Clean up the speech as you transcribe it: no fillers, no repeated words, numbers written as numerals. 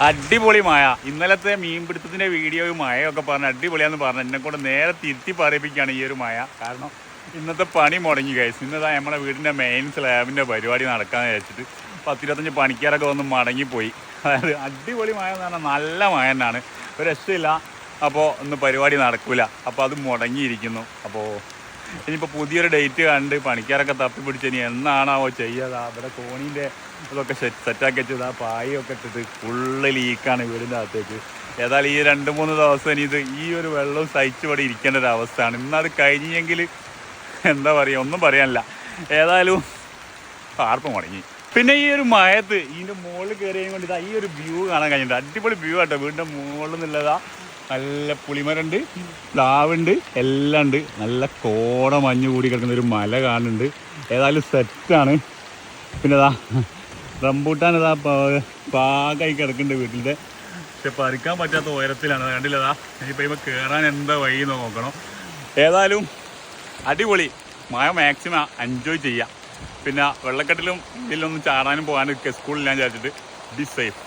അടിപൊളി മഴ. ഇന്നലത്തെ മീൻപിടുത്തത്തിൻ്റെ വീഡിയോയും മഴയൊക്കെ പറഞ്ഞ് അടിപൊളിയാന്ന് പറഞ്ഞു എന്നെക്കൊണ്ട് നേരെ തിരുത്തി പറയിപ്പിക്കുകയാണ് ഈ ഒരു മഴ. കാരണം ഇന്നത്തെ പണി മുടങ്ങി കഴിച്ചു. ഇന്നതാ നമ്മളെ വീടിൻ്റെ മെയിൻ സ്ലാബിൻ്റെ പരിപാടി നടക്കാമെന്ന് വിചാരിച്ചിട്ട് 10-25 പണിക്കാരൊക്കെ വന്ന് മടങ്ങിപ്പോയി. അതായത് അടിപൊളി മഴ എന്ന് പറഞ്ഞാൽ നല്ല മഴ തന്നെയാണ്, ഒരു രക്ഷയില്ല. അപ്പോൾ ഇന്ന് പരിപാടി നടക്കില്ല, അപ്പോൾ അത് മുടങ്ങിയിരിക്കുന്നു. അപ്പോൾ ഇനിയിപ്പോൾ പുതിയൊരു ഡേറ്റ് കണ്ട് പണിക്കാരൊക്കെ തപ്പിപ്പിടിച്ച് ഇനി എന്നാണാവോ ചെയ്യാതെ അവിടെ കോണീൻ്റെ ഇതൊക്കെ സെറ്റാക്കി വെച്ചത് ആ പായൊക്കെ ഇട്ടിട്ട് ഫുള്ള് ലീക്കാണ് വീടിൻ്റെ അകത്തേക്ക്. ഏതായാലും ഈ 2-3 ദിവസം ഇനി ഇത് ഈ ഒരു വെള്ളവും സഹിച്ച് ഇവിടെ ഇരിക്കേണ്ട ഒരു അവസ്ഥയാണ്. ഇന്നത് കഴിഞ്ഞെങ്കിൽ എന്താ പറയുക, ഒന്നും പറയാനില്ല. ഏതായാലും പാർപ്പ് മുടങ്ങി. പിന്നെ ഈ ഒരു മഴത്ത് ഇതിൻ്റെ മുകളിൽ കയറിയും കൊണ്ട് ഇതാ ഈ ഒരു വ്യൂ കാണാൻ കഴിഞ്ഞിട്ടുണ്ട്. അടിപൊളി വ്യൂ ആട്ടോ. വീടിൻ്റെ മുകളിൽ നിന്നുള്ളതാ നല്ല പുളിമരമുണ്ട്, പ്ലാവുണ്ട്, എല്ലാം ഉണ്ട്. നല്ല കോട മഞ്ഞ് കൂടി കിടക്കുന്ന ഒരു മല കാണുന്നുണ്ട്. ഏതായാലും സെറ്റാണ്. പിന്നെ ഇതാ റംബൂട്ടാൻ ഇതാ പാകമായി കിടക്കുന്നുണ്ട് വീട്ടിൻ്റെ. പക്ഷെ പറിക്കാൻ പറ്റാത്ത ഉയരത്തിലാണ്, കണ്ടില്ലതാ. ഇനിയിപ്പോൾ ഇപ്പോൾ കയറാൻ എന്താ വഴി നോക്കണം. ഏതായാലും അടിപൊളി മഴ, മാക്സിമം എൻജോയ് ചെയ്യാം. പിന്നെ വെള്ളക്കെട്ടിലും ഇതിലൊന്നും ചാടാനും പോകാനൊക്കെ സ്കൂളിൽ ഞാൻ വിചാരിച്ചിട്ട് ബി സേഫ്.